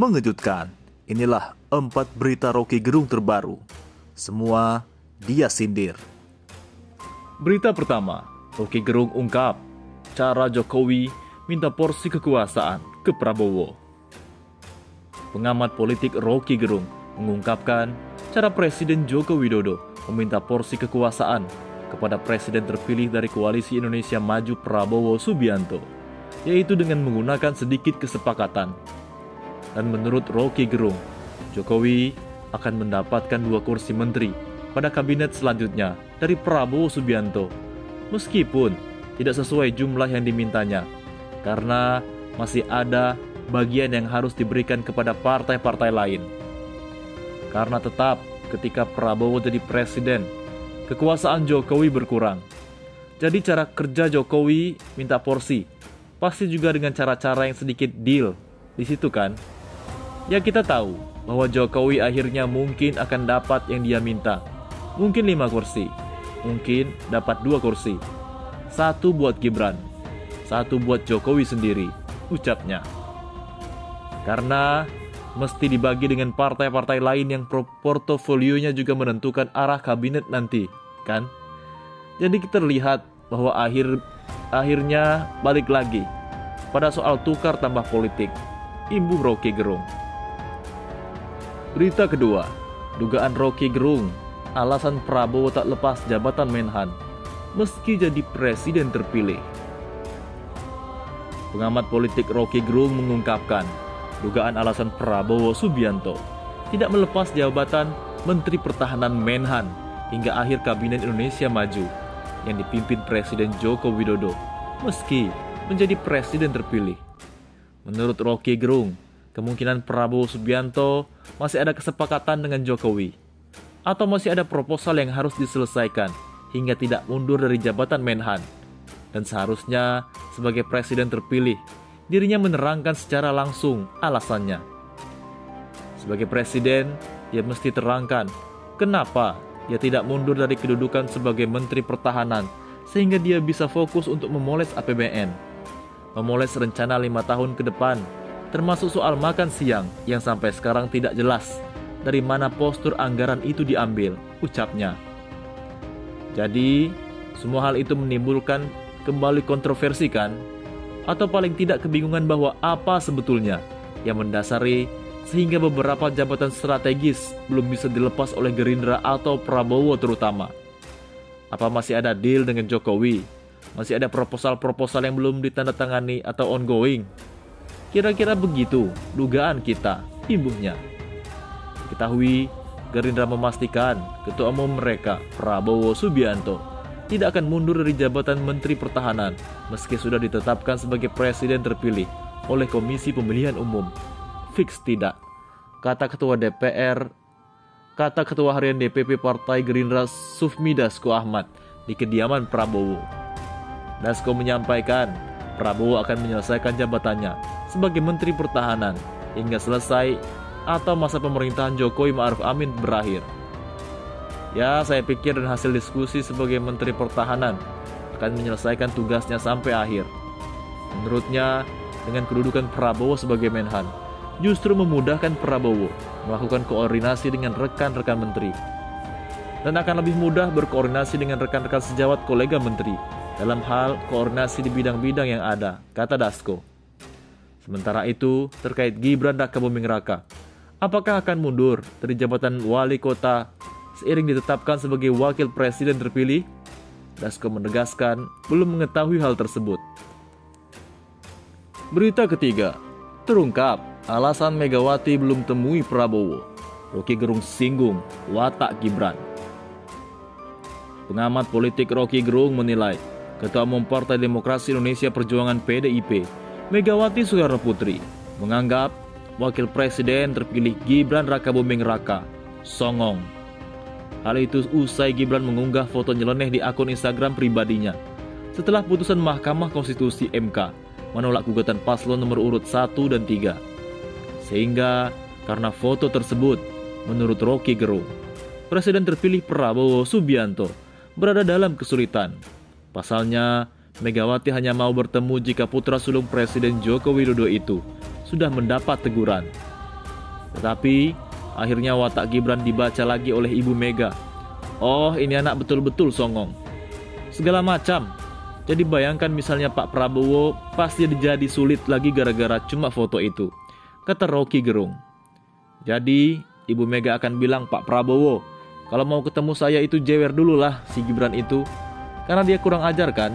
Mengejutkan, inilah 4 berita Rocky Gerung terbaru. Semua dia sindir. Berita pertama, Rocky Gerung ungkap cara Jokowi minta porsi kekuasaan ke Prabowo. Pengamat politik Rocky Gerung mengungkapkan cara Presiden Joko Widodo meminta porsi kekuasaan kepada Presiden terpilih dari Koalisi Indonesia Maju Prabowo Subianto, yaitu dengan menggunakan sedikit kesepakatan. Dan menurut Rocky Gerung, Jokowi akan mendapatkan 2 kursi menteri pada kabinet selanjutnya dari Prabowo Subianto, meskipun tidak sesuai jumlah yang dimintanya, karena masih ada bagian yang harus diberikan kepada partai-partai lain. Karena tetap ketika Prabowo jadi presiden, kekuasaan Jokowi berkurang. Jadi cara kerja Jokowi minta porsi, pasti juga dengan cara-cara yang sedikit deal di situ kan? Ya kita tahu bahwa Jokowi akhirnya mungkin akan dapat yang dia minta. Mungkin 5 kursi, mungkin dapat 2 kursi. 1 buat Gibran, 1 buat Jokowi sendiri, ucapnya. Karena mesti dibagi dengan partai-partai lain yang portofolionya juga menentukan arah kabinet nanti, kan? Jadi kita lihat bahwa akhirnya balik lagi pada soal tukar tambah politik, Ibu Rocky Gerung. Berita kedua, dugaan Rocky Gerung, alasan Prabowo tak lepas jabatan Menhan meski jadi presiden terpilih. Pengamat politik Rocky Gerung mengungkapkan dugaan alasan Prabowo Subianto tidak melepas jabatan Menteri Pertahanan Menhan hingga akhir Kabinet Indonesia Maju yang dipimpin Presiden Joko Widodo meski menjadi presiden terpilih. Menurut Rocky Gerung, kemungkinan Prabowo Subianto masih ada kesepakatan dengan Jokowi, atau masih ada proposal yang harus diselesaikan hingga tidak mundur dari jabatan Menhan. Dan seharusnya sebagai presiden terpilih, dirinya menerangkan secara langsung alasannya. Sebagai presiden, dia mesti terangkan kenapa dia tidak mundur dari kedudukan sebagai Menteri Pertahanan sehingga dia bisa fokus untuk memoles APBN, memoles rencana 5 tahun ke depan, termasuk soal makan siang yang sampai sekarang tidak jelas dari mana postur anggaran itu diambil, ucapnya. Jadi, semua hal itu menimbulkan kembali kontroversi kan? Atau paling tidak kebingungan bahwa apa sebetulnya yang mendasari sehingga beberapa jabatan strategis belum bisa dilepas oleh Gerindra atau Prabowo terutama. Apa masih ada deal dengan Jokowi? Masih ada proposal-proposal yang belum ditandatangani atau ongoing? Kira-kira begitu dugaan kita, imbuhnya. Diketahui, Gerindra memastikan Ketua Umum mereka, Prabowo Subianto, tidak akan mundur dari jabatan Menteri Pertahanan meski sudah ditetapkan sebagai presiden terpilih oleh Komisi Pemilihan Umum. Fix tidak, kata Ketua Harian DPP Partai Gerindra Sufmi Dasko Ahmad di kediaman Prabowo. Dasko menyampaikan Prabowo akan menyelesaikan jabatannya sebagai Menteri Pertahanan hingga selesai atau masa pemerintahan Jokowi Ma'ruf Amin berakhir. Ya, saya pikir dan hasil diskusi sebagai Menteri Pertahanan akan menyelesaikan tugasnya sampai akhir. Menurutnya, dengan kedudukan Prabowo sebagai Menhan, justru memudahkan Prabowo melakukan koordinasi dengan rekan-rekan menteri. Dan akan lebih mudah berkoordinasi dengan rekan-rekan sejawat kolega menteri dalam hal koordinasi di bidang-bidang yang ada, kata Dasko. Sementara itu, terkait Gibran Rakabuming Raka, apakah akan mundur dari jabatan wali kota seiring ditetapkan sebagai wakil presiden terpilih? Dasko menegaskan belum mengetahui hal tersebut. Berita ketiga, terungkap alasan Megawati belum temui Prabowo. Rocky Gerung singgung watak Gibran. Pengamat politik Rocky Gerung menilai Ketua Umum Partai Demokrasi Indonesia Perjuangan PDIP, Megawati Soekarnoputri, menganggap wakil presiden terpilih Gibran Rakabuming Raka songong. Hal itu usai Gibran mengunggah foto nyeleneh di akun Instagram pribadinya setelah putusan Mahkamah Konstitusi MK menolak gugatan paslon nomor urut 1 dan 3. Sehingga karena foto tersebut, menurut Rocky Gerung, Presiden terpilih Prabowo Subianto berada dalam kesulitan. Pasalnya, Megawati hanya mau bertemu jika putra sulung Presiden Joko Widodo itu sudah mendapat teguran. Tetapi akhirnya watak Gibran dibaca lagi oleh Ibu Mega. Oh, ini anak betul-betul songong. Segala macam. Jadi bayangkan misalnya Pak Prabowo pasti jadi sulit lagi gara-gara cuma foto itu, kata Rocky Gerung. Jadi Ibu Mega akan bilang, Pak Prabowo, kalau mau ketemu saya itu jewer dulu lah si Gibran itu. Karena dia kurang ajar kan.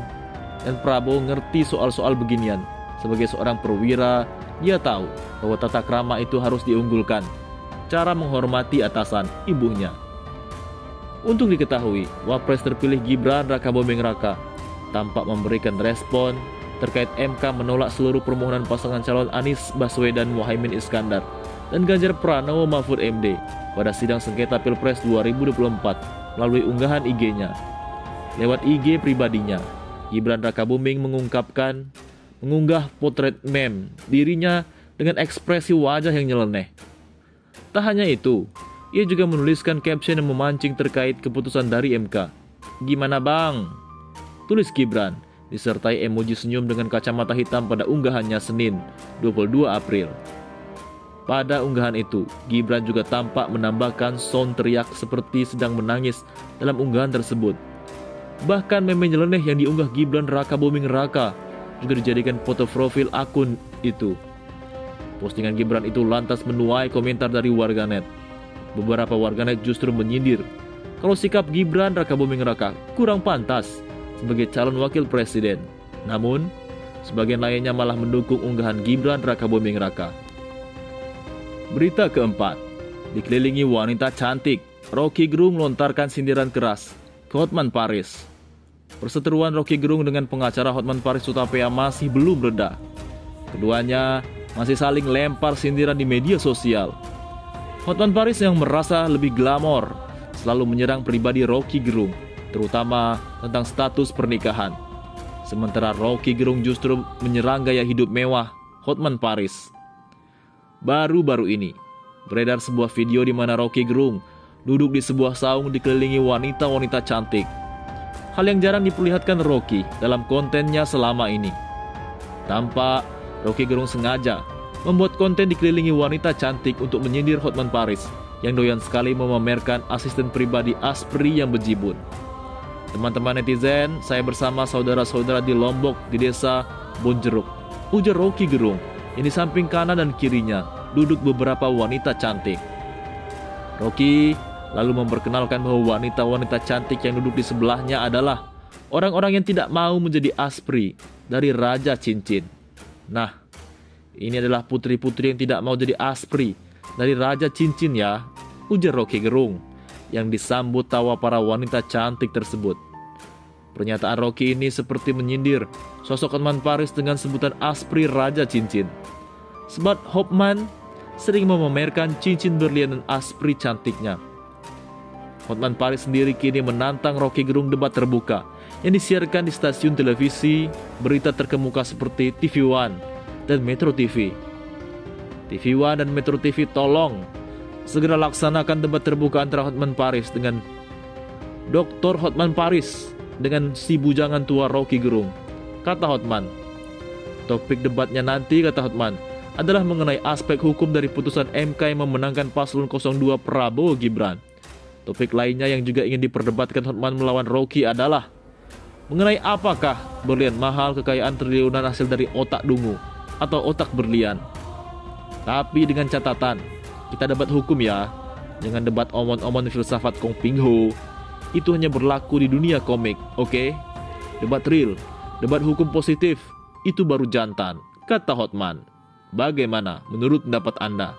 Dan Prabowo ngerti soal-soal beginian. Sebagai seorang perwira, dia tahu bahwa tata krama itu harus diunggulkan. Cara menghormati atasan, ibunya. Untuk diketahui, Wapres terpilih Gibran Rakabuming Raka tampak memberikan respon terkait MK menolak seluruh permohonan pasangan calon Anies Baswedan Muhaimin Iskandar dan Ganjar Pranowo Mahfud MD pada sidang sengketa Pilpres 2024 melalui unggahan IG-nya. Lewat IG pribadinya, Gibran Rakabuming mengunggah potret meme dirinya dengan ekspresi wajah yang nyeleneh. Tak hanya itu, ia juga menuliskan caption yang memancing terkait keputusan dari MK. Gimana bang? Tulis Gibran, disertai emoji senyum dengan kacamata hitam pada unggahannya Senin, 22 April. Pada unggahan itu, Gibran juga tampak menambahkan sound teriak seperti sedang menangis dalam unggahan tersebut. Bahkan meme nyeleneh yang diunggah Gibran Rakabuming Raka juga dijadikan foto profil akun itu. Postingan Gibran itu lantas menuai komentar dari warganet. Beberapa warganet justru menyindir kalau sikap Gibran Rakabuming Raka kurang pantas sebagai calon wakil presiden. Namun, sebagian lainnya malah mendukung unggahan Gibran Rakabuming Raka. Berita keempat, dikelilingi wanita cantik, Rocky Gerung melontarkan sindiran keras ke Hotman Paris. Perseteruan Rocky Gerung dengan pengacara Hotman Paris Hutapea masih belum reda. Keduanya masih saling lempar sindiran di media sosial. Hotman Paris yang merasa lebih glamor selalu menyerang pribadi Rocky Gerung, terutama tentang status pernikahan. Sementara Rocky Gerung justru menyerang gaya hidup mewah Hotman Paris. Baru-baru ini, beredar sebuah video di mana Rocky Gerung duduk di sebuah saung dikelilingi wanita-wanita cantik. Hal yang jarang diperlihatkan Rocky dalam kontennya selama ini. Tampak Rocky Gerung sengaja membuat konten dikelilingi wanita cantik untuk menyindir Hotman Paris yang doyan sekali memamerkan asisten pribadi Aspri yang bejibun. Teman-teman netizen, saya bersama saudara-saudara di Lombok di desa Bonjeruk, ujar Rocky Gerung. Ini samping kanan dan kirinya duduk beberapa wanita cantik. Rocky lalu memperkenalkan bahwa wanita-wanita cantik yang duduk di sebelahnya adalah orang-orang yang tidak mau menjadi Aspri dari Raja Cincin. Nah, ini adalah putri-putri yang tidak mau jadi Aspri dari Raja Cincin ya, ujar Rocky Gerung yang disambut tawa para wanita cantik tersebut. Pernyataan Rocky ini seperti menyindir sosok Hotman Paris dengan sebutan Aspri Raja Cincin. Sebab Hotman sering memamerkan cincin berlian dan Aspri cantiknya. Hotman Paris sendiri kini menantang Rocky Gerung debat terbuka yang disiarkan di stasiun televisi berita terkemuka seperti TV One dan Metro TV. TV One dan Metro TV tolong segera laksanakan debat terbuka antara Hotman Paris dengan Dr. Hotman Paris dengan si bujangan tua Rocky Gerung, kata Hotman. Topik debatnya nanti, kata Hotman, adalah mengenai aspek hukum dari putusan MK yang memenangkan paslon 02 Prabowo Gibran. Topik lainnya yang juga ingin diperdebatkan Hotman melawan Rocky adalah mengenai apakah berlian mahal kekayaan triliunan hasil dari otak dungu atau otak berlian. Tapi dengan catatan, kita debat hukum ya, jangan debat omon-omon filsafat Kong Ping Ho. Itu hanya berlaku di dunia komik, oke? Debat real, debat hukum positif, itu baru jantan, kata Hotman. Bagaimana menurut pendapat Anda?